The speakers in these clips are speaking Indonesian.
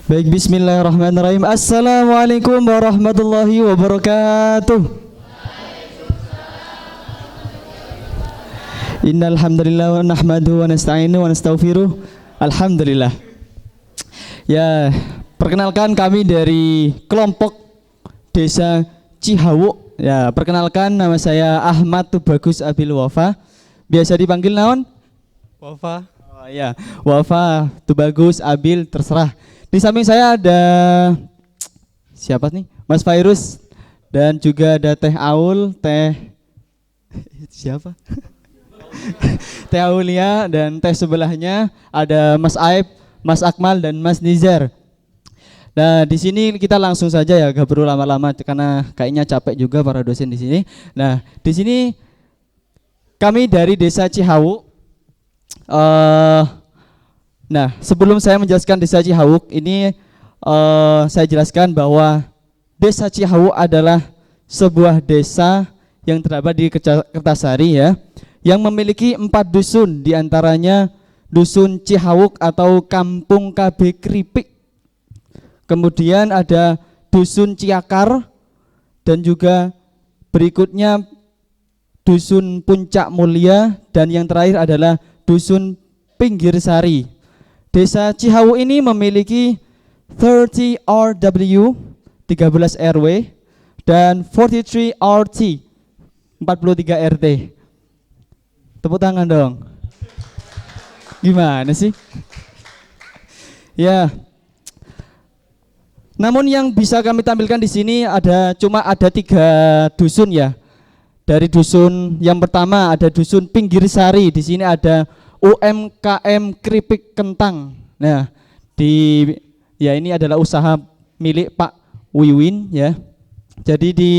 Baik, bismillahirrahmanirrahim. Assalamualaikum warahmatullahi wabarakatuh. Innal hamdalillah wa nahmaduhu wa nasta'inu wa nastaghfiruh. Alhamdulillah. Ya, perkenalkan kami dari kelompok Desa Cihawuk. Ya, perkenalkan nama saya Ahmad Tubagus Abil Wafa. Biasa dipanggil naon? Wafa. Oh ya, Wafa Tubagus Abil terserah. Di samping saya ada siapa nih? Mas Fairuz dan juga ada Teh Aul, Teh siapa? Teh Aulia dan teh sebelahnya ada Mas Aib, Mas Akmal dan Mas Nizar. Nah, di sini kita langsung saja ya, gak perlu lama-lama karena kayaknya capek juga para dosen di sini. Nah, di sini kami dari Desa Cihawuk. Nah, sebelum saya menjelaskan Desa Cihawuk ini, saya jelaskan bahwa Desa Cihawuk adalah sebuah desa yang terdapat di Kertasari ya, yang memiliki 4 dusun, diantaranya Dusun Cihawuk atau Kampung KB Kripik. Kemudian ada Dusun Ciakar dan juga berikutnya Dusun Puncak Mulia dan yang terakhir adalah Dusun Pinggir Sari. Desa Cihawuk ini memiliki 30 RW, 13 RW dan 43 RT, 43 RT. Tepuk tangan dong. Gimana sih? Ya. Namun yang bisa kami tampilkan di sini cuma ada 3 dusun ya. Dari dusun yang pertama ada Dusun Pinggir Sari. Di sini ada UMKM Keripik Kentang. Nah, ini adalah usaha milik Pak Wiwin ya. Jadi di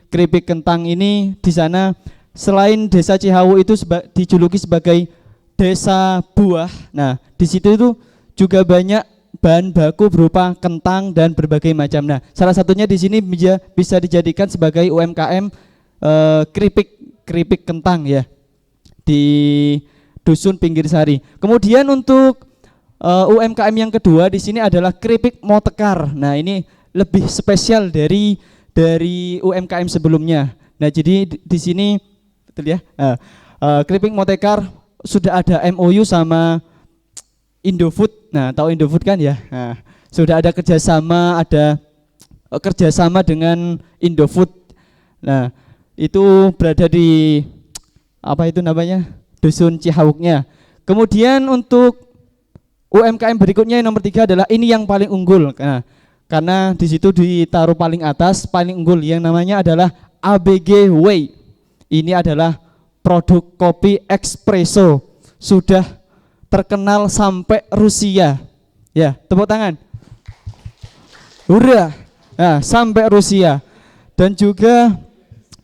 Keripik Kentang ini di sana selain Desa Cihawuk itu dijuluki sebagai desa buah. Nah, di situ itu juga banyak bahan baku berupa kentang dan berbagai macam. Nah, salah satunya di sini bisa dijadikan sebagai UMKM keripik kentang ya di Dusun Pinggir Sari. Kemudian untuk UMKM yang kedua di sini adalah keripik motekar. Nah, ini lebih spesial dari UMKM sebelumnya. Nah, jadi di sini betul ya. Keripik motekar sudah ada MOU sama Indofood. Nah, tahu Indofood kan ya? Nah, sudah ada kerjasama dengan Indofood. Nah, itu berada di Dusun Cihawuknya. Kemudian untuk UMKM berikutnya yang nomor 3 adalah ini yang paling unggul. Nah, karena di situ ditaruh paling atas, paling unggul yang namanya adalah ABG Way. Ini adalah produk kopi espresso, sudah terkenal sampai Rusia. Ya, tepuk tangan. Hurra. Nah, sampai Rusia. Dan juga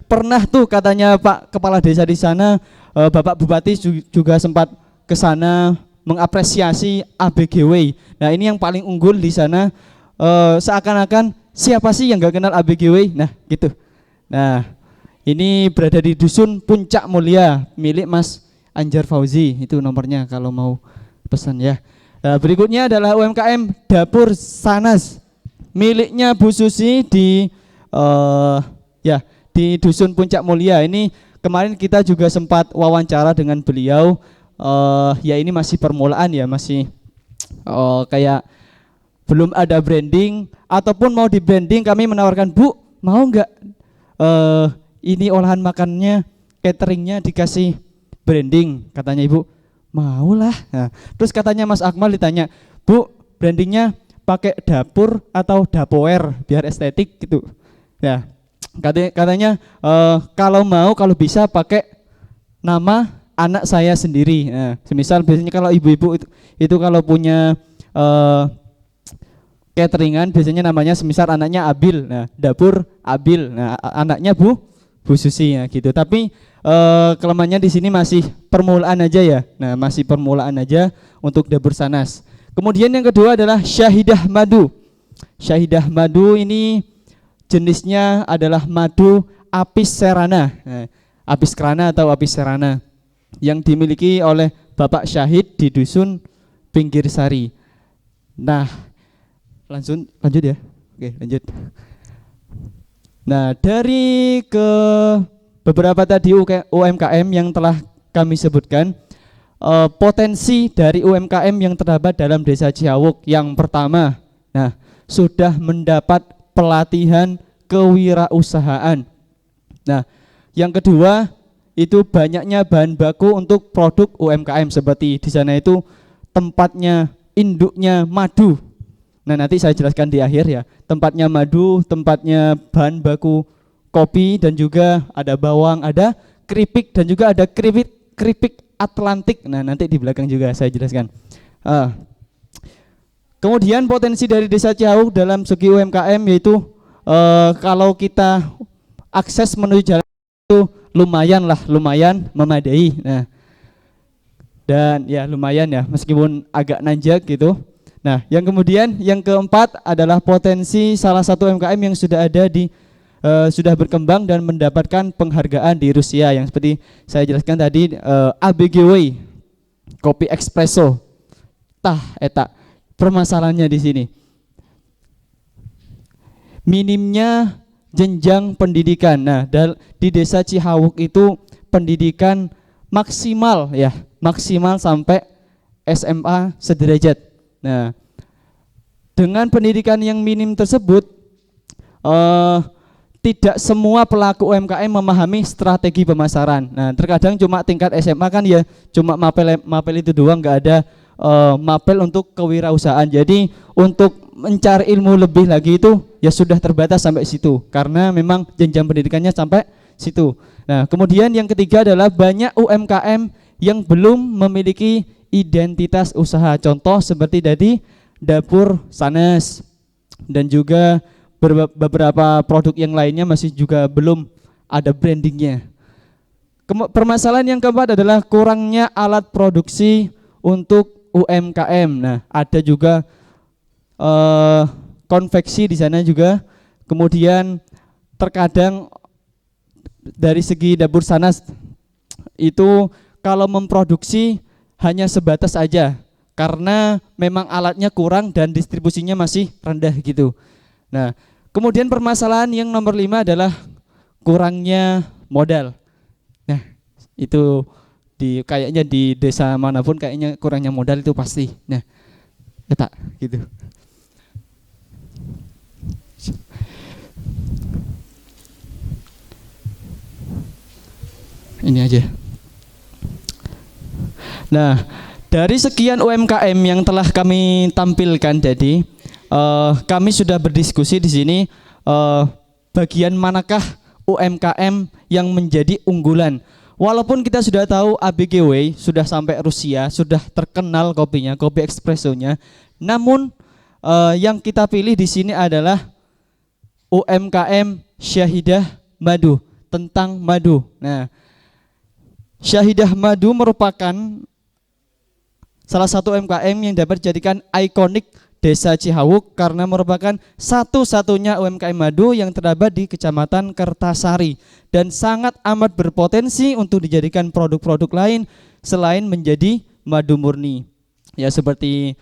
pernah tuh katanya Pak Kepala Desa di sana, Bapak Bupati juga sempat ke sana mengapresiasi ABGW. Nah, ini yang paling unggul di sana. Seakan-akan siapa sih yang gak kenal ABGW? Nah, gitu. Nah, ini berada di Dusun Puncak Mulia milik Mas Anjar Fauzi. Itu nomornya kalau mau pesan ya. Nah, berikutnya adalah UMKM Dapur Sanas miliknya Bu Susi di Dusun Puncak Mulia. Ini kemarin kita juga sempat wawancara dengan beliau. Ini masih permulaan ya, masih kayak belum ada branding ataupun mau di branding. Kami menawarkan, Bu, mau nggak ini olahan makannya, cateringnya dikasih branding? Katanya Ibu, maulah. Nah, terus katanya Mas Akmal ditanya, Bu, brandingnya pakai dapur atau dapoer biar estetik gitu. Ya, katanya kalau bisa pakai nama anak saya sendiri. Nah, semisal biasanya kalau ibu-ibu itu kalau punya cateringan biasanya namanya semisal anaknya Abil. Nah, dapur Abil. Nah, anaknya Bu Susi ya gitu. Tapi kelemahannya di sini masih permulaan aja ya. Nah, masih permulaan aja untuk dapur Sanas. Kemudian yang kedua adalah Syahidah Madu. Syahidah Madu ini jenisnya adalah madu apis serana. Nah, apis kerana atau apis serana yang dimiliki oleh Bapak Syahid di Dusun Pinggir Sari. Nah, Lanjut ya. Oke, lanjut. Nah, dari ke beberapa tadi UMKM yang telah kami sebutkan, potensi dari UMKM yang terdapat dalam Desa Cihawuk yang pertama, nah, sudah mendapat pelatihan kewirausahaan. Nah, yang kedua itu banyaknya bahan baku untuk produk UMKM, seperti di sana itu tempatnya induknya madu. Nah, nanti saya jelaskan di akhir ya. Tempatnya madu, tempatnya bahan baku kopi, dan juga ada bawang, ada keripik, dan juga ada keripik Atlantik. Nah, nanti di belakang juga saya jelaskan. Kemudian potensi dari Desa Cihawuk dalam segi UMKM yaitu kalau kita akses menuju jalan itu lumayan memadai. Nah, dan ya lumayan ya, meskipun agak nanjak gitu. Nah, yang keempat adalah potensi salah satu UMKM yang sudah ada di sudah berkembang dan mendapatkan penghargaan di Rusia, yang seperti saya jelaskan tadi, ABGW kopi espresso. Eta permasalahannya di sini minimnya jenjang pendidikan. Nah, di Desa Cihawuk itu pendidikan maksimal sampai SMA sederajat. Nah, dengan pendidikan yang minim tersebut, tidak semua pelaku UMKM memahami strategi pemasaran. Nah, terkadang cuma tingkat SMA kan ya cuma mapel itu doang, nggak ada mapel untuk kewirausahaan. Jadi untuk mencari ilmu lebih lagi itu ya sudah terbatas sampai situ, karena memang jenjang pendidikannya sampai situ. Nah, kemudian yang ketiga adalah banyak UMKM yang belum memiliki identitas usaha. Contoh seperti tadi dapur Sanes, dan juga beberapa produk yang lainnya masih juga belum ada brandingnya. Permasalahan yang keempat adalah kurangnya alat produksi untuk UMKM. Nah, ada juga konveksi di sana juga. Kemudian terkadang dari segi dapur Sanes itu kalau memproduksi hanya sebatas aja, karena memang alatnya kurang dan distribusinya masih rendah gitu. Nah, kemudian permasalahan yang nomor 5 adalah kurangnya modal. Nah, itu kayaknya di desa manapun kayaknya kurangnya modal itu pasti. Nah, tak gitu. Ini aja. Nah, dari sekian UMKM yang telah kami tampilkan tadi, kami sudah berdiskusi di sini bagian manakah UMKM yang menjadi unggulan. Walaupun kita sudah tahu ABGW sudah sampai Rusia, sudah terkenal kopinya, kopi espressonya, namun yang kita pilih di sini adalah UMKM Syahidah Madu, tentang madu. Nah, Syahidah Madu merupakan salah satu UMKM yang dapat dijadikan ikonik Desa Cihawuk karena merupakan satu-satunya UMKM madu yang terdapat di Kecamatan Kertasari dan sangat amat berpotensi untuk dijadikan produk-produk lain selain menjadi madu murni. Ya, seperti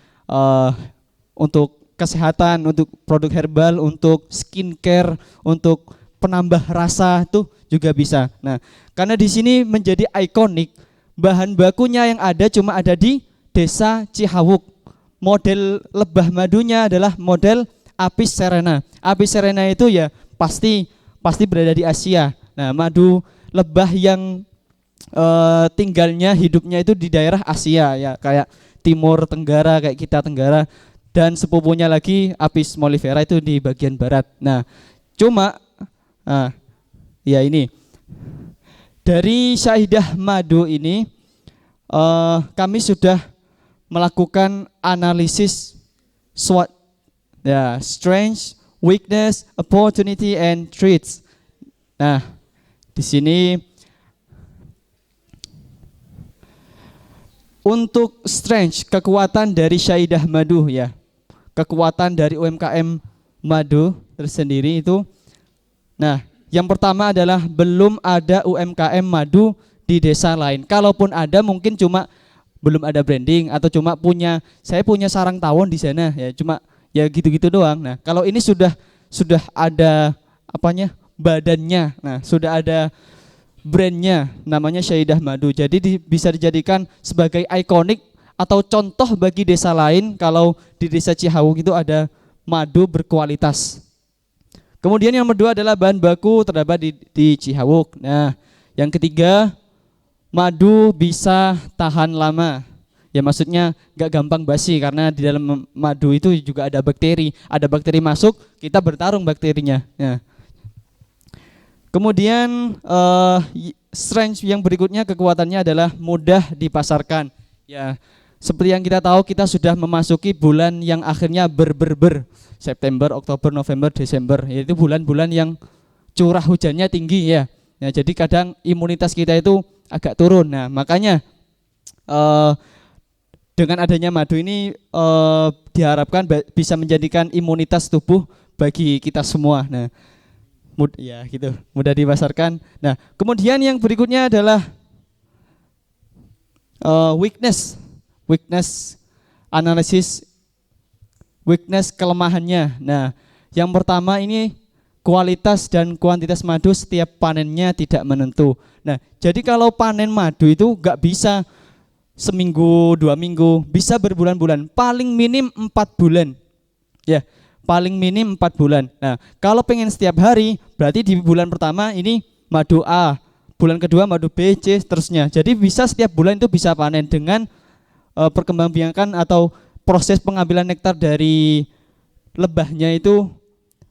untuk kesehatan, untuk produk herbal, untuk skincare, untuk penambah rasa itu juga bisa. Nah, karena di sini menjadi ikonik, bahan bakunya yang ada cuma ada di Desa Cihawuk. Model lebah madunya adalah model Apis cerana. Apis cerana itu ya pasti berada di Asia. Nah, madu lebah yang tinggalnya hidupnya itu di daerah Asia ya, kayak Timur Tenggara, kayak kita Tenggara, dan sepupunya lagi Apis mellifera itu di bagian barat. Nah, cuma ya ini dari Syahidah Madu ini kami sudah melakukan analisis SWOT ya, strength, weakness, opportunity, and threats. Nah, di sini untuk strength, kekuatan dari Syahidah Madu ya, kekuatan dari UMKM madu tersendiri itu. Nah, yang pertama adalah belum ada UMKM madu di desa lain. Kalaupun ada mungkin cuma belum ada branding atau cuma saya punya sarang tawon di sana ya, cuma ya gitu-gitu doang. Nah, kalau ini sudah ada apanya? Badannya. Nah, sudah ada brandnya namanya Syahidah Madu. Jadi bisa dijadikan sebagai ikonik atau contoh bagi desa lain kalau di desa Cihawuk itu ada madu berkualitas. Kemudian yang kedua adalah bahan baku terdapat di Cihawuk. Nah, yang ketiga, madu bisa tahan lama. Ya maksudnya gak gampang basi karena di dalam madu itu juga ada bakteri. Ada bakteri masuk, kita bertarung bakterinya. Ya. Kemudian strength yang berikutnya kekuatannya adalah mudah dipasarkan. Ya, seperti yang kita tahu kita sudah memasuki bulan yang akhirnya ber September, Oktober, November, Desember, yaitu bulan-bulan yang curah hujannya tinggi ya. Nah, jadi kadang imunitas kita itu agak turun. Nah, makanya dengan adanya madu ini diharapkan bisa menjadikan imunitas tubuh bagi kita semua. Nah, ya gitu, mudah dipasarkan. Nah, kemudian yang berikutnya adalah weakness analisis, weakness kelemahannya. Nah, yang pertama ini kualitas dan kuantitas madu setiap panennya tidak menentu. Nah, jadi kalau panen madu itu gak bisa seminggu, 2 minggu, bisa berbulan-bulan, paling minim 4 bulan. Ya, paling minim 4 bulan. Nah, kalau pengen setiap hari, berarti di bulan pertama ini madu A, bulan kedua madu B, C, seterusnya. Jadi bisa setiap bulan itu bisa panen dengan perkembangbiakan atau proses pengambilan nektar dari lebahnya itu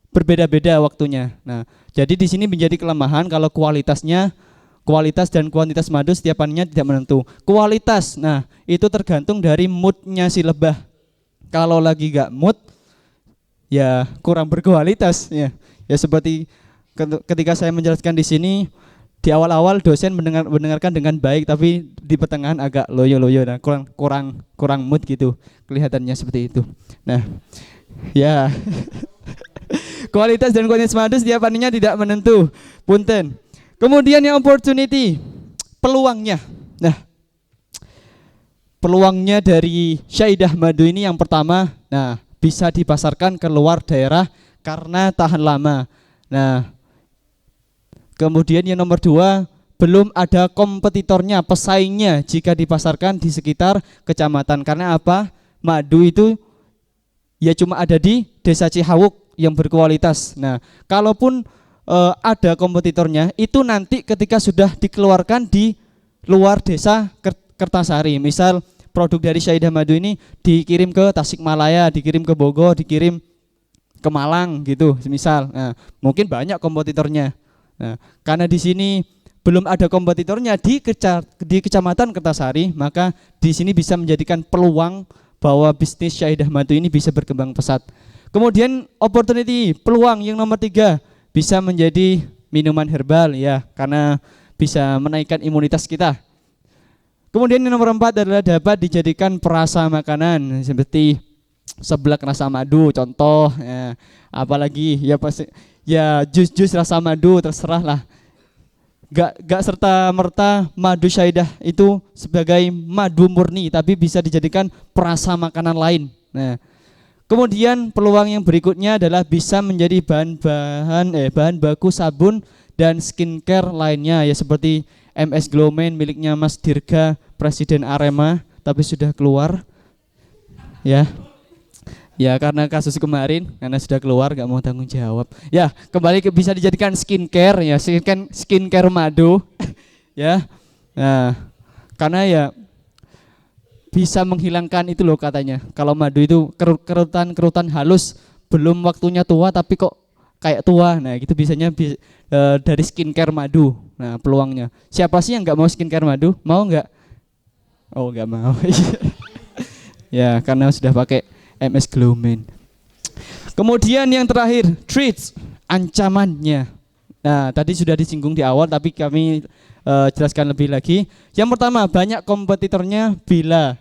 berbeda-beda waktunya. Nah, jadi di sini menjadi kelemahan kalau kualitas dan kuantitas madu setiap panennya tidak menentu. Kualitas, nah itu tergantung dari moodnya si lebah. Kalau lagi gak mood, ya kurang berkualitas ya. Ya seperti ketika saya menjelaskan di sini, di awal-awal dosen mendengarkan dengan baik, tapi di pertengahan agak loyo-loyo, nah kurang mood gitu, kelihatannya seperti itu. Nah, ya kualitas dan kuantitas madu setiap panennya tidak menentu. Punten. Kemudian yang opportunity, peluangnya. Nah, peluangnya dari Syahidah Madu ini yang pertama, nah bisa dipasarkan ke luar daerah karena tahan lama. Nah, kemudian yang nomor 2, belum ada kompetitornya, pesaingnya jika dipasarkan di sekitar kecamatan. Karena apa? Madu itu ya cuma ada di desa Cihawuk yang berkualitas. Nah, kalaupun ada kompetitornya, itu nanti ketika sudah dikeluarkan di luar desa Kertasari, misal produk dari Syahidah Madu ini dikirim ke Tasikmalaya, dikirim ke Bogor, dikirim ke Malang gitu, misal. Nah, mungkin banyak kompetitornya. Nah, karena di sini belum ada kompetitornya di kecamatan Kertasari, maka di sini bisa menjadikan peluang bahwa bisnis Syahidah Madu ini bisa berkembang pesat. Kemudian opportunity, peluang yang nomor 3, bisa menjadi minuman herbal ya, karena bisa menaikkan imunitas kita. Kemudian yang nomor 4 adalah dapat dijadikan perasa makanan seperti seblak rasa madu contoh ya, apalagi ya pasti ya jus rasa madu, terserah lah. Gak serta merta madu Syahidah itu sebagai madu murni, tapi bisa dijadikan perasa makanan lain. Nah, kemudian peluang yang berikutnya adalah bisa menjadi bahan baku sabun dan skincare lainnya ya, seperti MS Glowman miliknya Mas Dirga, Presiden Arema, tapi sudah keluar ya. Ya karena kasus kemarin, karena sudah keluar gak mau tanggung jawab. Ya kembali bisa dijadikan skincare ya, skincare madu ya. Nah karena ya bisa menghilangkan itu loh katanya. Kalau madu itu kerutan halus, belum waktunya tua tapi kok kayak tua. Nah gitu bisanya dari skincare madu. Nah peluangnya. Siapa sih yang gak mau skincare madu? Mau gak? Oh gak mau. Ya karena sudah pakai MS Glowman. Kemudian yang terakhir, threats, ancamannya. Nah, tadi sudah disinggung di awal, tapi kami jelaskan lebih lagi. Yang pertama, banyak kompetitornya bila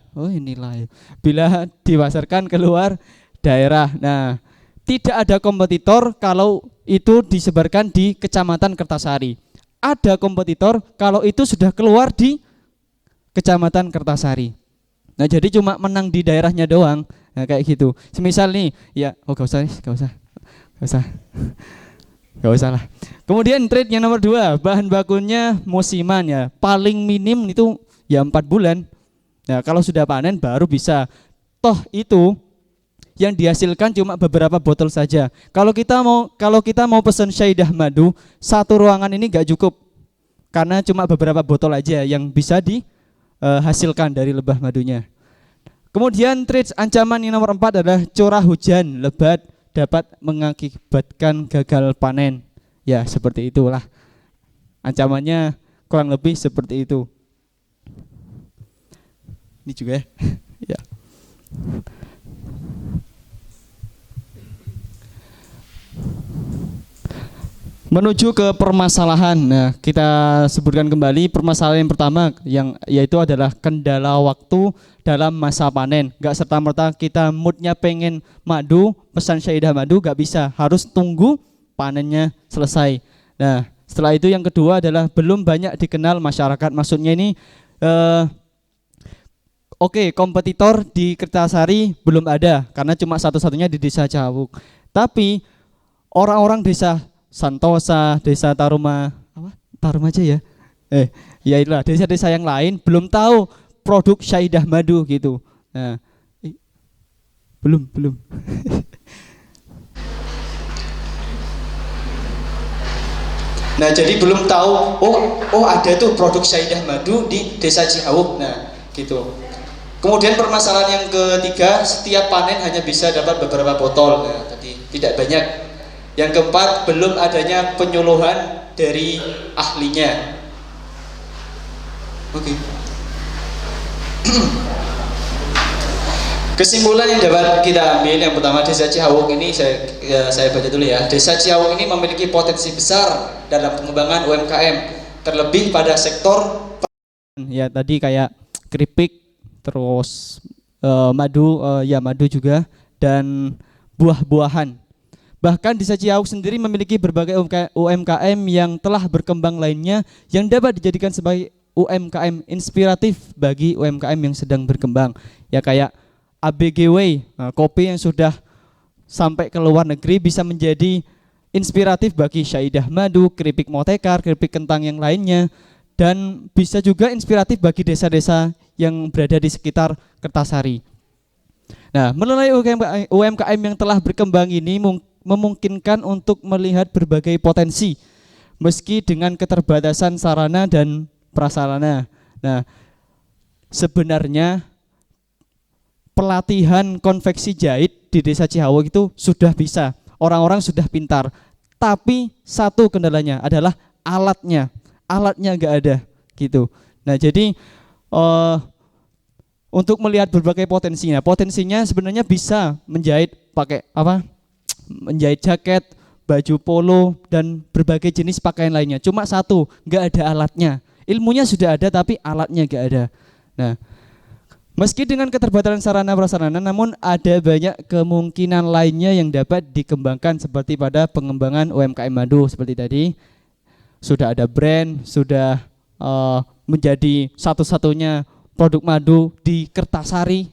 dipasarkan keluar daerah. Nah, tidak ada kompetitor kalau itu disebarkan di Kecamatan Kertasari. Ada kompetitor kalau itu sudah keluar di Kecamatan Kertasari. Nah, jadi cuma menang di daerahnya doang. Nah kayak gitu. Semisal nih, ya, gak usah, gak usah lah. Kemudian trait yang nomor 2, bahan bakunya musiman ya. Paling minim itu ya 4 bulan. Nah kalau sudah panen baru bisa. Toh itu yang dihasilkan cuma beberapa botol saja. Kalau kita mau pesan Syahidah Madu, satu ruangan ini gak cukup. Karena cuma beberapa botol aja yang bisa dihasilkan dari lebah madunya. Kemudian trait ancaman yang nomor 4 adalah curah hujan lebat dapat mengakibatkan gagal panen. Ya seperti itulah. Ancamannya kurang lebih seperti itu. Ini juga ya. Menuju ke permasalahan. Nah, kita sebutkan kembali permasalahan yang pertama yang yaitu adalah kendala waktu dalam masa panen. Gak serta-merta kita moodnya pengen madu, pesan Syahidah Madu gak bisa, harus tunggu panennya selesai. Nah, setelah itu yang kedua adalah belum banyak dikenal masyarakat. Maksudnya ini kompetitor di Kertasari belum ada karena cuma satu-satunya di Desa Cihawuk. Tapi orang-orang desa Santosa, Desa Taruma aja ya. Ya itulah desa-desa yang lain belum tahu produk Syahidah Madu gitu. Nah, belum. Nah, jadi belum tahu ada tuh produk Syahidah Madu di Desa Cihawuk. Nah, gitu. Kemudian permasalahan yang ketiga, setiap panen hanya bisa dapat beberapa botol. Nah, tadi tidak banyak. Yang keempat, belum adanya penyuluhan dari ahlinya. Oke. Kesimpulan yang dapat kita ambil yang pertama, Desa Cihawuk ini saya baca dulu ya. Desa Cihawuk ini memiliki potensi besar dalam pengembangan UMKM, terlebih pada sektor ya tadi kayak keripik, terus madu juga, dan buah-buahan. Bahkan Desa Cihawuk sendiri memiliki berbagai UMKM yang telah berkembang lainnya yang dapat dijadikan sebagai UMKM inspiratif bagi UMKM yang sedang berkembang. Ya kayak ABGW, kopi yang sudah sampai ke luar negeri bisa menjadi inspiratif bagi Syahidah Madu, keripik motekar, keripik kentang yang lainnya, dan bisa juga inspiratif bagi desa-desa yang berada di sekitar Kertasari. Nah, melalui UMKM yang telah berkembang ini memungkinkan untuk melihat berbagai potensi meski dengan keterbatasan sarana dan prasarana. Nah, sebenarnya pelatihan konveksi jahit di Desa Cihawuk itu sudah bisa, orang-orang sudah pintar, tapi satu kendalanya adalah alatnya nggak ada gitu. Nah, jadi untuk melihat berbagai potensinya sebenarnya bisa menjahit menjahit jaket, baju polo, dan berbagai jenis pakaian lainnya. Cuma satu, nggak ada alatnya. Ilmunya sudah ada tapi alatnya nggak ada. Nah, meski dengan keterbatasan sarana prasarana, namun ada banyak kemungkinan lainnya yang dapat dikembangkan seperti pada pengembangan UMKM madu seperti tadi. Sudah ada brand, sudah menjadi satu-satunya produk madu di Kertasari.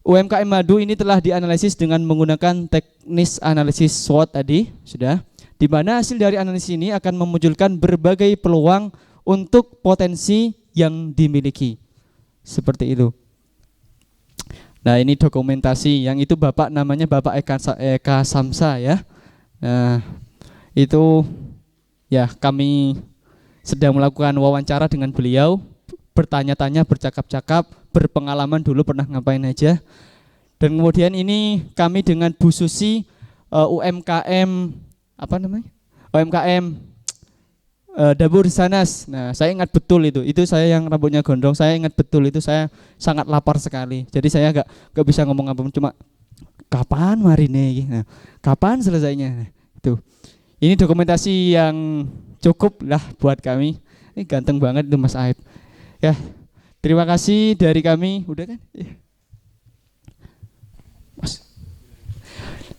UMKM madu ini telah dianalisis dengan menggunakan teknis analisis SWOT tadi, sudah. Di mana hasil dari analisis ini akan memunculkan berbagai peluang untuk potensi yang dimiliki. Seperti itu. Nah, ini dokumentasi yang itu namanya Bapak Eka Samsa ya. Nah, itu ya kami sedang melakukan wawancara dengan beliau, bertanya-tanya, bercakap-cakap, berpengalaman dulu pernah ngapain aja. Dan kemudian ini kami dengan Bu Susi UMKM UMKM Dapur Sanas. Nah, saya ingat betul itu saya yang rambutnya gondrong, saya ingat betul itu, saya sangat lapar sekali. Jadi saya gak bisa ngomong apa, cuma kapan marine, nah, kapan selesainya. Nah, itu. Ini dokumentasi yang cukup lah buat kami. Ini ganteng banget itu Mas Aib. Ya, terima kasih dari kami. Udah kan?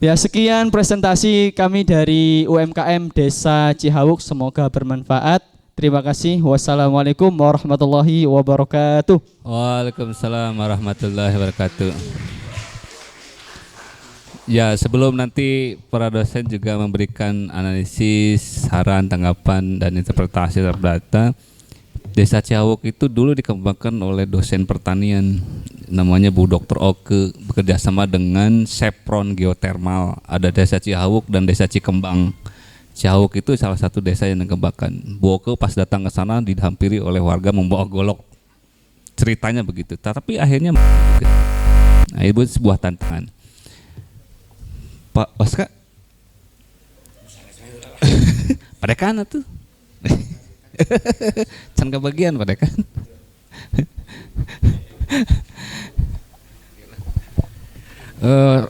Ya, sekian presentasi kami dari UMKM Desa Cihawuk. Semoga bermanfaat. Terima kasih. Wassalamualaikum warahmatullahi wabarakatuh. Waalaikumsalam warahmatullahi wabarakatuh. Ya, sebelum nanti para dosen juga memberikan analisis, saran, tanggapan, dan interpretasi terhadap data, Desa Cihawuk itu dulu dikembangkan oleh dosen pertanian, namanya Bu Dr. Oke, bekerja sama dengan Chevron Geothermal. Ada Desa Cihawuk dan Desa Cikembang. Cihawuk itu salah satu desa yang dikembangkan. Bu Oke pas datang ke sana dihampiri oleh warga membawa golok. Ceritanya begitu. Tapi akhirnya nah, itu sebuah tantangan. Pak Oska, pada kan tuh, can kebagian pada kan.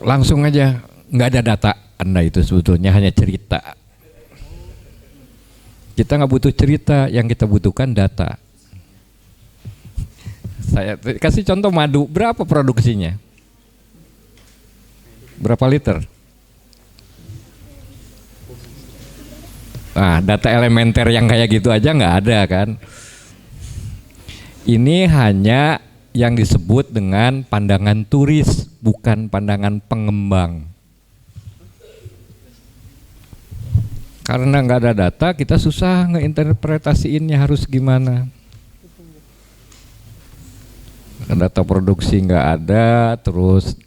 Langsung aja, nggak ada data Anda itu sebetulnya hanya cerita. Kita nggak butuh cerita, yang kita butuhkan data. Saya kasih contoh madu, berapa produksinya? Berapa liter? Nah, data elementer yang kayak gitu aja nggak ada kan. Ini hanya yang disebut dengan pandangan turis, bukan pandangan pengembang. Karena nggak ada data, kita susah ngeinterpretasiinnya harus gimana. Data produksi nggak ada, terus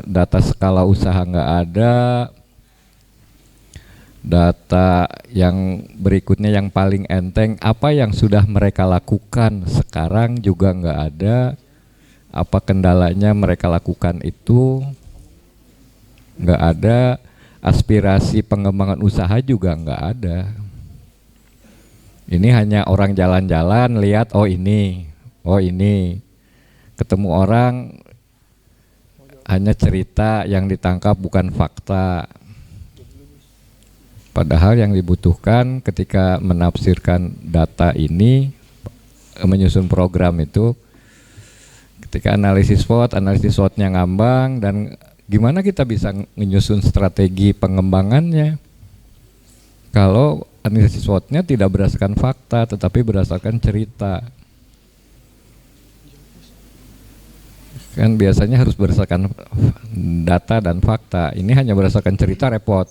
data skala usaha nggak ada. Data yang berikutnya yang paling enteng, apa yang sudah mereka lakukan sekarang juga nggak ada. Apa kendalanya mereka lakukan itu nggak ada. Aspirasi pengembangan usaha juga nggak ada. Ini hanya orang jalan-jalan lihat, oh ini, ketemu orang hanya cerita yang ditangkap bukan fakta. Padahal yang dibutuhkan ketika menafsirkan data ini, menyusun program itu, ketika analisis SWOT-nya ngambang, dan gimana kita bisa menyusun strategi pengembangannya kalau analisis SWOT-nya tidak berdasarkan fakta tetapi berdasarkan cerita. Kan biasanya harus berdasarkan data dan fakta, ini hanya berdasarkan cerita, repot.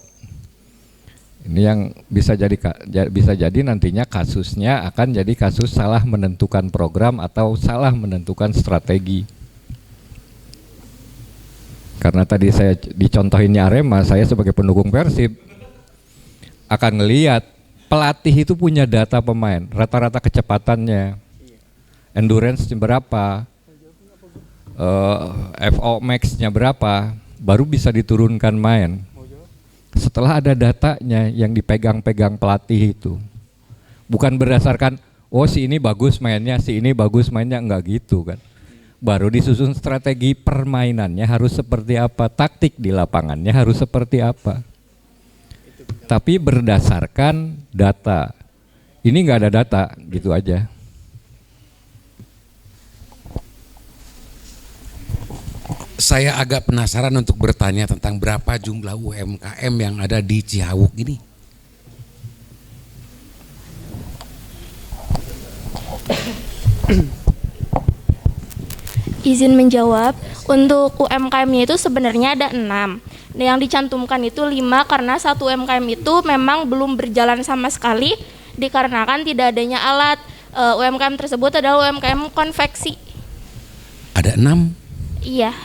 Ini yang bisa jadi nantinya kasusnya akan jadi kasus salah menentukan program atau salah menentukan strategi. Karena tadi saya dicontohinnya Arema, saya sebagai pendukung Persib akan ngelihat pelatih itu punya data pemain, rata-rata kecepatannya, endurance berapa, FO max-nya berapa, baru bisa diturunkan main. Setelah ada datanya yang dipegang-pegang pelatih itu, bukan berdasarkan oh si ini bagus mainnya, si ini bagus mainnya, enggak gitu kan. Baru disusun strategi permainannya harus seperti apa, taktik di lapangannya harus seperti apa. Tapi berdasarkan data. Ini enggak ada data, gitu aja. Saya agak penasaran untuk bertanya tentang berapa jumlah UMKM yang ada di Cihawuk ini. Izin menjawab, untuk UMKM-nya itu sebenarnya ada 6. Yang dicantumkan itu 5 karena satu UMKM itu memang belum berjalan sama sekali dikarenakan tidak adanya alat. UMKM tersebut adalah UMKM konveksi. Ada 6? Iya.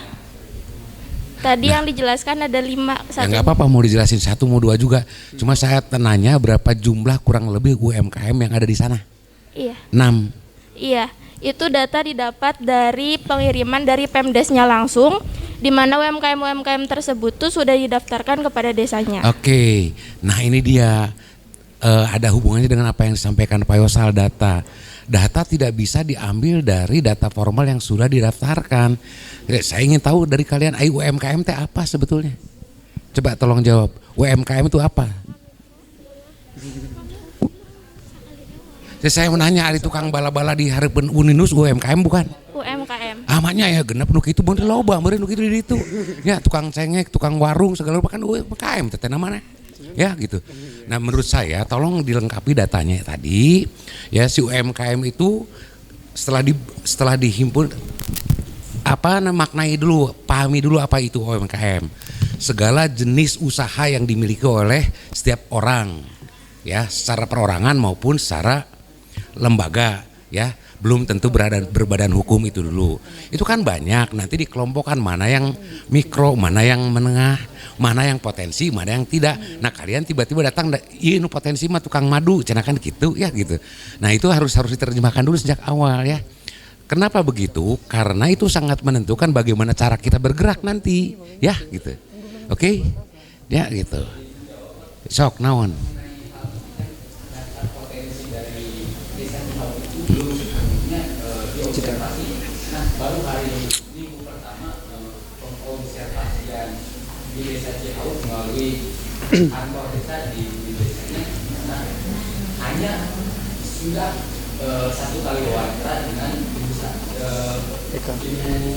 Tadi yang dijelaskan ada 5. Ya nggak apa-apa, mau dijelasin 1 mau 2 juga. Cuma saya nanya berapa jumlah kurang lebih UMKM yang ada di sana? Iya. 6. Iya. Itu data didapat dari pengiriman dari Pemdesnya langsung, di mana UMKM tersebut tuh sudah didaftarkan kepada desanya. Oke. Nah ini dia ada hubungannya dengan apa yang disampaikan Pak Yosal, data. Data tidak bisa diambil dari data formal yang sudah didaftarkan. Saya ingin tahu dari kalian, UMKM itu apa sebetulnya? Coba tolong jawab, UMKM itu apa? Saya menanya, ada tukang bala-bala di Harapan Uninus UMKM bukan? UMKM. Amanya ya genep nu kitu bener loba, bener nu kitu di ditu. Ya tukang cengek, tukang warung segala rupa kan UMKM teh namanya. Ya gitu. Nah menurut saya tolong dilengkapi datanya tadi. Ya si UMKM itu setelah dihimpun apa maknai dulu, pahami dulu apa itu UMKM. segala jenis usaha yang dimiliki oleh setiap orang, ya, secara perorangan maupun secara lembaga, ya. Belum tentu berbadan hukum itu dulu. Itu kan banyak, nanti dikelompokkan mana yang mikro, mana yang menengah, mana yang potensi, mana yang tidak. Nah kalian tiba-tiba datang, iya ini potensi mah tukang madu, cenakan gitu ya gitu. Nah itu harus diterjemahkan dulu sejak awal ya. Kenapa begitu? Karena itu sangat menentukan bagaimana cara kita bergerak nanti, ya gitu. Oke? Ya gitu. Sok naon. Baru hari minggu pertama pengobservasian di desa Cihauk melalui kantor desa di desanya, nah, hanya sudah satu kali wawancara dengan Ibu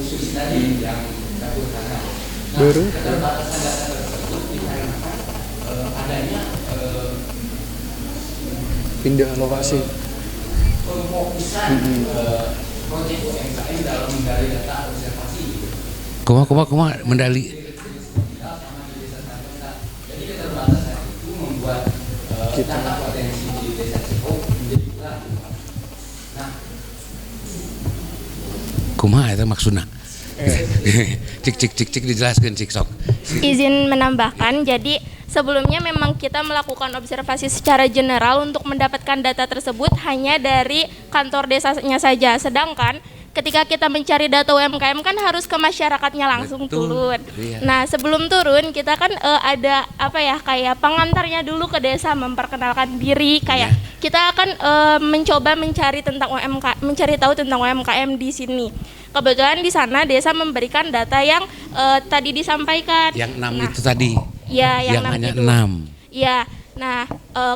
Susi tadi yang dapur sana. Nah, keterbatasan data tersebut dikarenakan adanya pindah lokasi. Pemfokusan proyek UMKM dalam menggali data observasi. Kuma mendali. Jadi keterbatasan itu membuat data potensi di desa Cihauk menjadi kurang. Nah, Kumaha itu maksudnya? Cik dijelaskan cik sok. Izin menambahkan, jadi sebelumnya memang kita melakukan observasi secara general untuk mendapatkan data tersebut hanya dari kantor desanya saja. Sedangkan ketika kita mencari data UMKM kan harus ke masyarakatnya langsung. Betul, turun. iya. Nah sebelum turun kita kan ada kayak pengantarnya dulu ke desa, memperkenalkan diri, kayak kita akan mencoba mencari tahu tentang UMKM di sini. Kebetulan di sana desa memberikan data yang tadi disampaikan. Yang 6 Nah, itu tadi. ya, yang hanya itu. 6. Ya, nah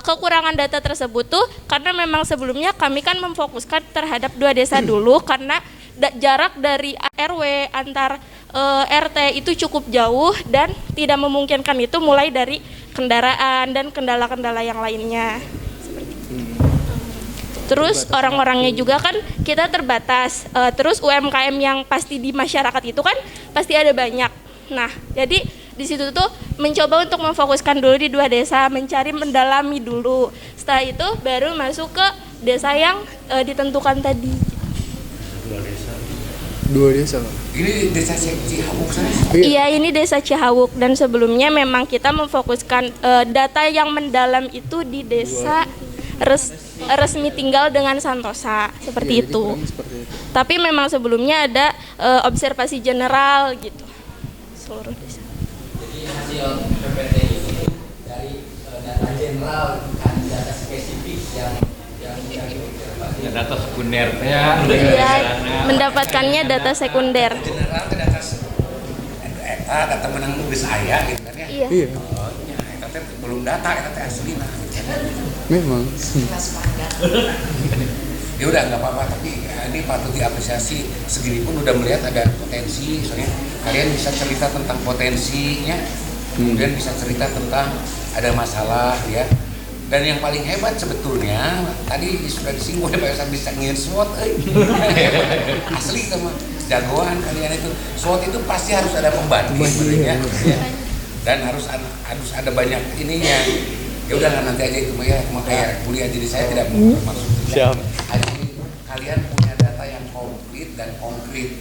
kekurangan data tersebut tuh karena memang sebelumnya kami kan memfokuskan terhadap 2 desa dulu karena jarak dari RW antar RT itu cukup jauh dan tidak memungkinkan itu mulai dari kendaraan dan kendala-kendala yang lainnya. Terus orang-orangnya juga kan kita terbatas. Terus UMKM yang pasti di masyarakat itu kan pasti ada banyak. Nah, jadi di situ tuh mencoba untuk memfokuskan dulu di 2 desa, mendalami dulu. Setelah itu baru masuk ke desa yang ditentukan tadi. 2 desa. Ini desa Cihauk sana. Iya, ini desa Cihauk dan sebelumnya memang kita memfokuskan data yang mendalam itu di desa resmi tinggal dengan Santosa seperti itu. Tapi memang sebelumnya ada observasi general gitu seluruh desa. jadi hasil PPT ini dari data general, bukan data spesifik yang diobservasi. Data sekundernya. Iya, mendapatkannya data sekunder. General ke data data menang geus aya gitu kan ya. Iya. Oh, nya eta teh belum data, eta teh aslina. Memang. Ya udah nggak apa-apa, tapi ini patut diapresiasi. Segini pun udah melihat ada potensi, soalnya kalian bisa cerita tentang potensinya, kemudian bisa cerita tentang ada masalah ya. Dan yang paling hebat sebetulnya tadi sudah disinggung ya, Pak, bisa ngin SWOT, asli sama jagoan kalian itu. SWOT itu pasti harus ada pembanding sebenarnya, ya. Dan harus ada banyak ininya. Ya udah nanti aja itu ya, makanya kuliah, jadi saya tidak mau bermaksud tidak. Kalian punya data yang komplit dan konkret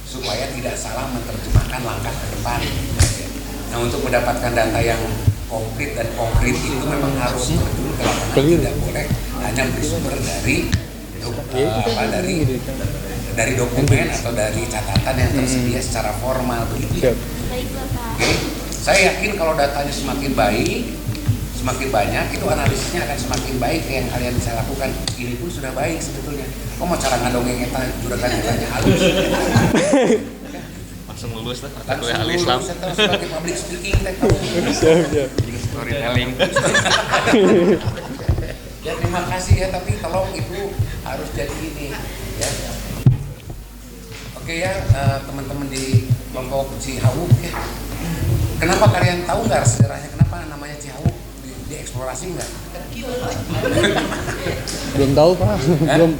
supaya tidak salah menerjemahkan langkah ke depan. Nah, untuk mendapatkan data yang komplit dan konkret itu memang harus terjun ke lapangan, tidak boleh hanya bersumber dari dari dokumen atau dari catatan yang tersedia secara formal begitu ya. Oke, saya yakin kalau datanya semakin baik, semakin banyak, itu analisisnya akan semakin baik yang kalian bisa lakukan. Ini pun sudah baik sebetulnya. Kok mau cara ngadongeng eta juragan etanya halus. Langsung lulus lah, Langsung kuliah lulus, Islam. sebagai public speaking teh kamu. Storytelling. Ya terima kasih ya, tapi tolong itu harus jadi ini ya. Oke ya, teman-teman di kelompok Cihauk ya. Kenapa kalian tahu nggak sejarahnya kenapa namanya Cihauk? Dieksplorasi nggak? Belum tahu Pak.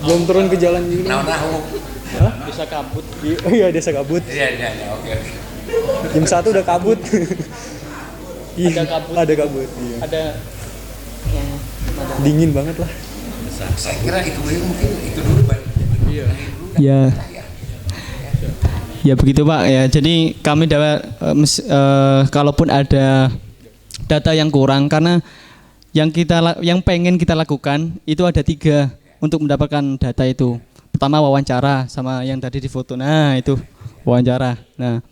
belum turun ke jalan juga. Nah, Desa Kabut. Iya, desa Kabut. Iya, oke. Jam 1 udah kabut. Iya, Ada kabut. Ada kabut. Iya. Ada ya, Dingin banget lah. Saya kira itu mungkin itu dulu Pak. Iya. ya. Ya begitu Pak. Ya, jadi kami dapat kalaupun ada data yang kurang, karena yang pengen kita lakukan itu ada 3 untuk mendapatkan data itu. Pertama wawancara sama yang tadi di foto. Nah, itu wawancara. Nah,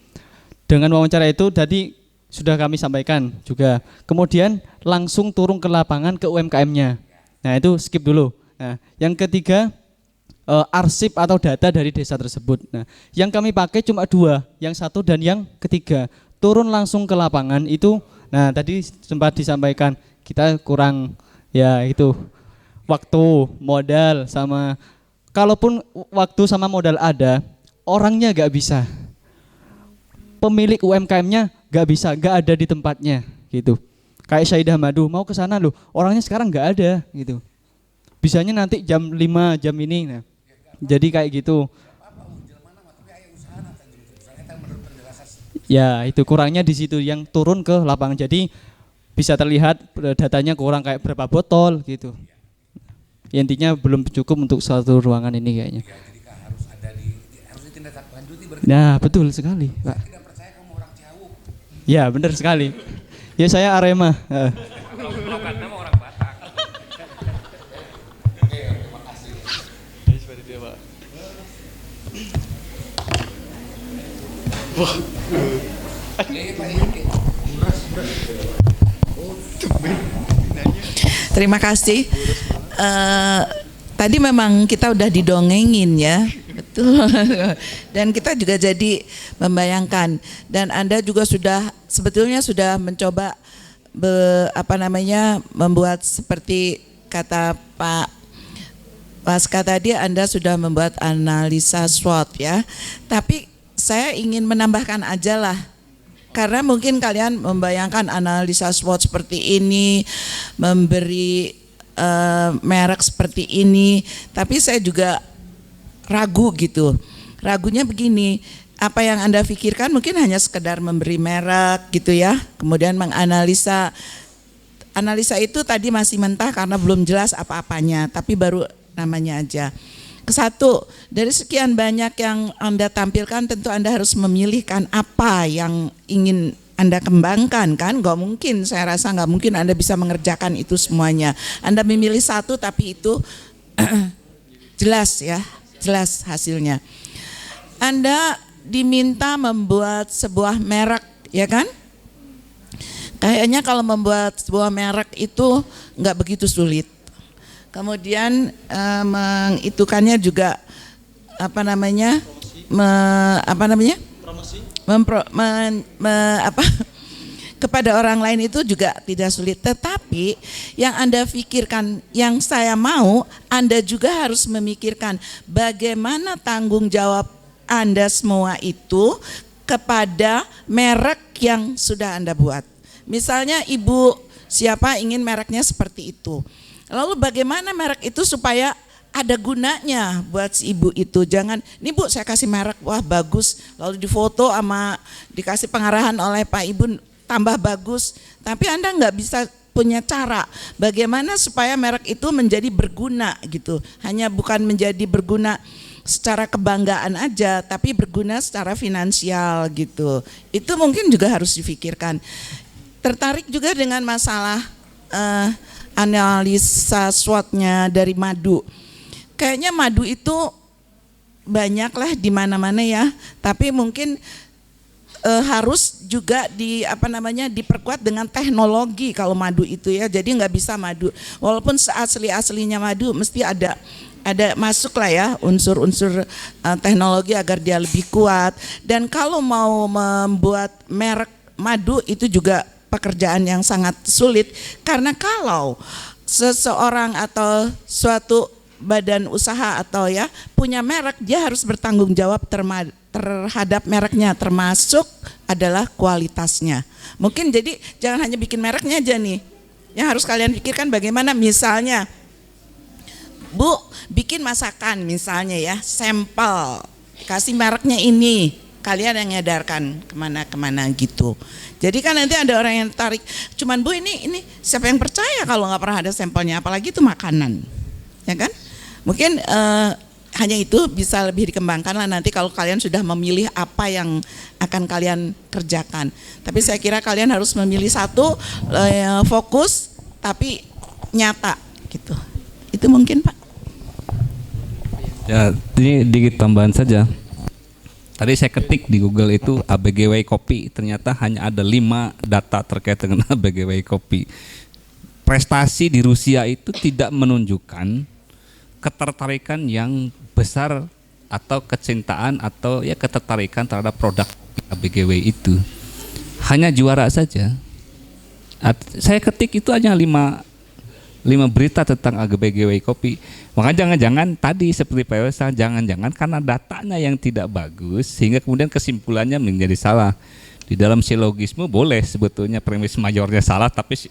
dengan wawancara itu tadi sudah kami sampaikan juga. Kemudian langsung turun ke lapangan ke UMKM-nya. Nah, itu skip dulu. Nah, yang ketiga arsip atau data dari desa tersebut. Nah, yang kami pakai cuma 2, yang 1 dan yang ketiga. Turun langsung ke lapangan itu. Nah, tadi sempat disampaikan kita kurang ya itu waktu, modal sama kalaupun waktu sama modal ada, orangnya nggak bisa. Pemilik UMKM-nya nggak bisa, nggak ada di tempatnya gitu. Kayak Syaidah Madu mau ke sana loh, orangnya sekarang nggak ada gitu. Bisanya nanti jam 5 jam ini. Nah, jadi kayak gitu. Ya itu kurangnya di situ yang turun ke lapangan. Jadi bisa terlihat datanya kurang kayak berapa botol gitu. Ya, intinya belum cukup untuk satu ruangan ini kayaknya. Nah betul sekali Pak. Ya benar sekali. Ya saya Arema. Terima kasih. Tadi memang kita udah didongengin ya, betul. Dan kita juga jadi membayangkan. Dan Anda juga sebetulnya sudah mencoba membuat seperti kata Pak Waska tadi, Anda sudah membuat analisa SWOT ya. Tapi saya ingin menambahkan aja lah. Karena mungkin kalian membayangkan analisa SWOT seperti ini, memberi merek seperti ini, tapi saya juga ragu gitu. Ragunya begini, apa yang Anda pikirkan mungkin hanya sekedar memberi merek gitu ya, kemudian menganalisa. Analisa itu tadi masih mentah karena belum jelas apa-apanya, tapi baru namanya aja. Satu, dari sekian banyak yang Anda tampilkan tentu Anda harus memilihkan apa yang ingin Anda kembangkan kan, nggak mungkin, saya rasa nggak mungkin Anda bisa mengerjakan itu semuanya. Anda memilih satu tapi itu jelas ya, jelas hasilnya. Anda diminta membuat sebuah merek, ya kan? Kayaknya kalau membuat sebuah merek itu nggak begitu sulit. Kemudian mengitukannya juga kepada orang lain itu juga tidak sulit. Tetapi yang Anda pikirkan, yang saya mau, Anda juga harus memikirkan bagaimana tanggung jawab Anda semua itu kepada merek yang sudah Anda buat. Misalnya ibu siapa ingin mereknya seperti itu. Lalu bagaimana merek itu supaya ada gunanya buat si ibu itu. Jangan, ini Bu saya kasih merek, wah bagus, lalu difoto sama dikasih pengarahan oleh Pak Ibu tambah bagus. Tapi Anda nggak bisa punya cara bagaimana supaya merek itu menjadi berguna gitu. Hanya bukan menjadi berguna secara kebanggaan aja, tapi berguna secara finansial gitu. Itu mungkin juga harus difikirkan. Tertarik juga dengan masalah analisa SWOT-nya dari madu. Kayaknya madu itu banyak lah di mana-mana ya, tapi mungkin harus juga diperkuat dengan teknologi kalau madu itu ya. Jadi nggak bisa madu, walaupun aslinya madu mesti ada masuk lah ya unsur-unsur teknologi agar dia lebih kuat. Dan kalau mau membuat merek madu itu juga pekerjaan yang sangat sulit, karena kalau seseorang atau suatu badan usaha atau ya punya merek, dia harus bertanggung jawab terhadap mereknya, termasuk adalah kualitasnya. Mungkin jadi jangan hanya bikin mereknya aja nih, yang harus kalian pikirkan bagaimana misalnya Bu bikin masakan misalnya ya, sampel, kasih mereknya ini, kalian yang ngedarkan kemana-kemana gitu. Jadi kan nanti ada orang yang tarik, cuman Bu ini siapa yang percaya kalau nggak pernah ada sampelnya, apalagi itu makanan, ya kan? Mungkin hanya itu bisa lebih dikembangkan lah nanti kalau kalian sudah memilih apa yang akan kalian kerjakan. Tapi saya kira kalian harus memilih satu fokus tapi nyata gitu. Itu mungkin Pak. Ya, ini dikit tambahan saja. Tadi saya ketik di Google itu ABGW kopi, ternyata hanya ada 5 data terkait dengan ABGW kopi. Prestasi di Rusia itu tidak menunjukkan ketertarikan yang besar atau kecintaan atau ya ketertarikan terhadap produk ABGW itu. Hanya juara saja. Saya ketik itu hanya 5 berita tentang ABGW kopi. Maka jangan-jangan tadi seperti Pak Yosa, jangan-jangan karena datanya yang tidak bagus sehingga kemudian kesimpulannya menjadi salah. Di dalam silogisme boleh sebetulnya premis mayornya salah tapi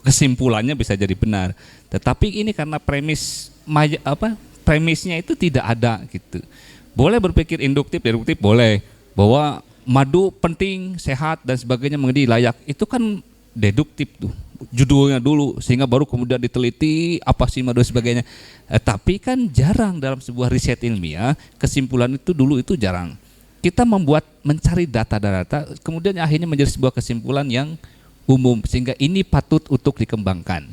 kesimpulannya bisa jadi benar. Tetapi ini karena premisnya itu tidak ada gitu. Boleh berpikir induktif, deduktif boleh bahwa madu penting, sehat dan sebagainya menjadi layak. Itu kan deduktif tuh. Judulnya dulu sehingga baru kemudian diteliti apa sih madu dan sebagainya. Tapi kan jarang dalam sebuah riset ilmiah kesimpulan itu dulu itu jarang. Kita mencari data-data kemudian akhirnya menjadi sebuah kesimpulan yang umum sehingga ini patut untuk dikembangkan.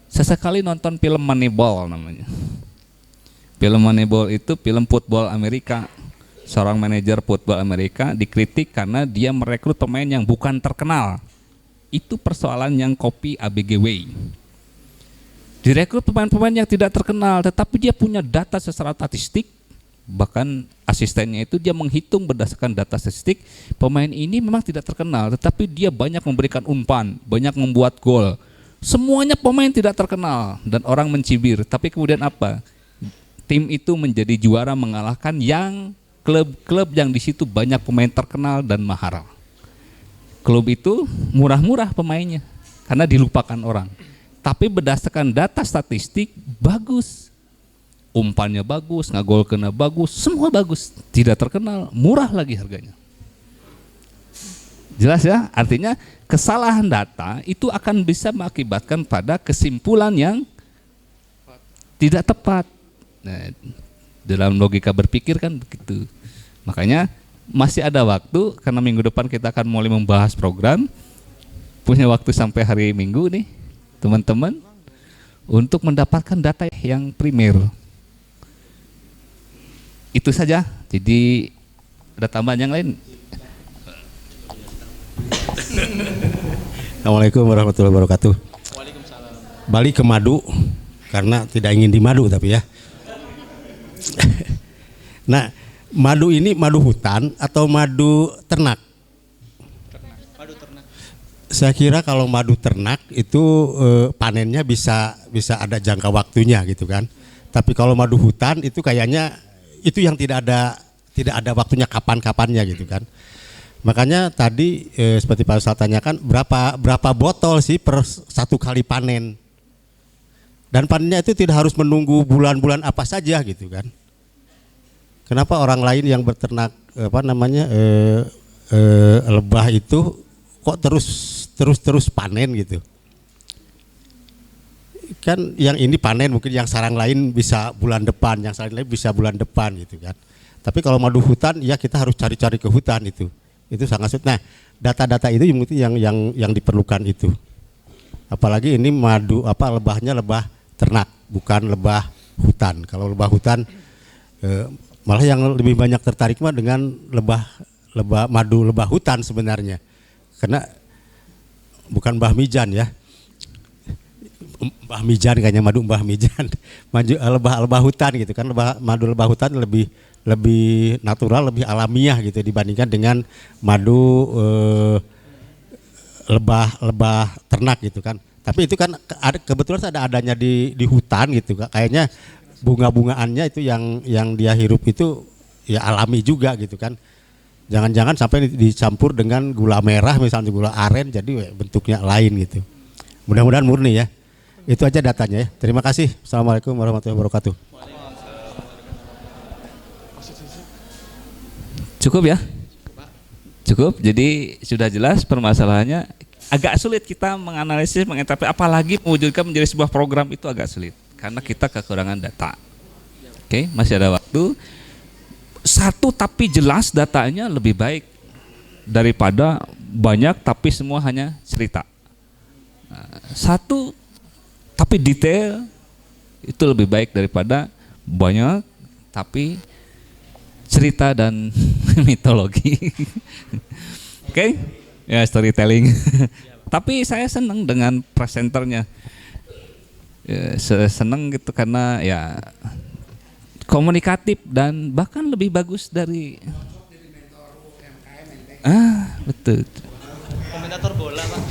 Sesekali nonton film Moneyball namanya. Film Moneyball itu film football Amerika. Seorang manajer football Amerika dikritik karena dia merekrut pemain yang bukan terkenal. Itu persoalan yang kopi ABGW. Direkrut pemain-pemain yang tidak terkenal, tetapi dia punya data secara statistik. Bahkan asistennya itu dia menghitung berdasarkan data statistik. Pemain ini memang tidak terkenal, tetapi dia banyak memberikan umpan, banyak membuat gol. Semuanya pemain tidak terkenal dan orang mencibir. Tapi kemudian apa? Tim itu menjadi juara mengalahkan yang klub-klub yang di situ banyak pemain terkenal dan mahal. Klub itu murah-murah pemainnya karena dilupakan orang. Tapi berdasarkan data statistik bagus. Umpannya bagus, ngagol kena bagus, semua bagus. Tidak terkenal, murah lagi harganya. Jelas ya? Artinya kesalahan data itu akan bisa mengakibatkan pada kesimpulan yang tidak tepat. Nah, dalam logika berpikir kan begitu. Makanya masih ada waktu karena minggu depan kita akan mulai membahas program. Punya waktu sampai hari Minggu nih teman-teman untuk mendapatkan data yang primer. Itu saja. Jadi ada tambahan yang lain? Assalamualaikum warahmatullahi wabarakatuh. Balik ke madu karena tidak ingin dimadu tapi ya. Nah, madu ini madu hutan atau madu ternak? Madu ternak. Saya kira kalau madu ternak itu panennya bisa ada jangka waktunya gitu kan. Tapi kalau madu hutan itu kayaknya itu yang tidak ada waktunya kapan-kapannya gitu kan. Makanya tadi seperti Pak Ustadz tanyakan berapa botol sih per satu kali panen. Dan panennya itu tidak harus menunggu bulan-bulan apa saja gitu kan. Kenapa orang lain yang berternak lebah itu kok terus panen gitu? Kan yang ini panen mungkin yang sarang lain bisa bulan depan, yang sarang lain bisa bulan depan gitu kan. Tapi kalau madu hutan ya kita harus cari-cari ke hutan itu sangat sulit. Nah, data-data itu yang diperlukan itu. Apalagi ini madu lebahnya lebah ternak, bukan lebah hutan. Kalau lebah hutan malah yang lebih banyak tertarik mah dengan madu lebah hutan sebenarnya, karena bukan Mbah Mijan ya, Mbah Mijan kayaknya madu Mbah Mijan, lebah hutan gitu kan, madu lebah hutan lebih natural, lebih alamiah gitu dibandingkan dengan madu lebah ternak gitu kan. Tapi itu kan kebetulan adanya di hutan gitu, kayaknya bunga-bungaannya itu yang dia hirup itu ya alami juga gitu kan. Jangan-jangan sampai dicampur dengan gula merah misalnya gula aren jadi bentuknya lain gitu. Mudah-mudahan murni ya. Itu aja datanya ya. Terima kasih. Assalamualaikum warahmatullahi wabarakatuh. Cukup ya? Cukup. Jadi sudah jelas permasalahannya. Agak sulit kita menganalisis, menginterpretasi, apalagi mewujudkan menjadi sebuah program itu agak sulit karena kita kekurangan data. Oke, masih ada waktu. Satu tapi jelas datanya lebih baik daripada banyak tapi semua hanya cerita. Satu tapi detail itu lebih baik daripada banyak tapi cerita dan mitologi. Oke? Ya, storytelling. Tapi saya senang dengan presenternya. Ya, senang gitu karena ya komunikatif dan bahkan lebih bagus dari betul. Komentator bola, Pak.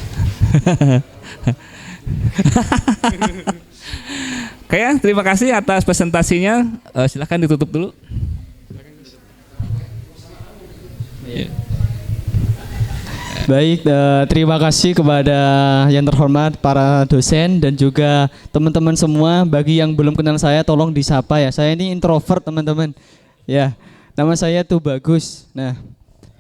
Oke ya, terima kasih atas presentasinya. Silakan ditutup dulu. Baik, terima kasih kepada yang terhormat para dosen dan juga teman-teman semua. Bagi yang belum kenal saya, tolong disapa ya. Saya ini introvert teman-teman. Ya, nama saya tuh Bagus. Nah,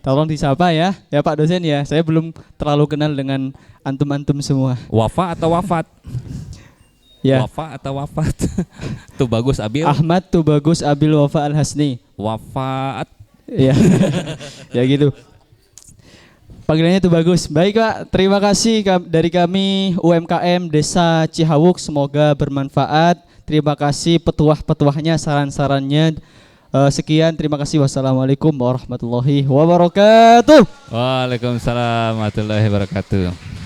tolong disapa ya, ya Pak dosen ya. Saya belum terlalu kenal dengan antum-antum semua. Wafa atau wafat? Ya. Wafa atau wafat? Tuh Bagus Abil. Ahmad tuh Bagus Abil Wafa Al Hasni. Wafat. Ya, ya gitu. Panggilannya itu bagus. Baik Pak, terima kasih dari kami UMKM Desa Cihawuk. Semoga bermanfaat. Terima kasih petuah-petuahnya, saran-sarannya. Sekian, terima kasih. Wassalamualaikum warahmatullahi wabarakatuh. Waalaikumsalam warahmatullahi wabarakatuh.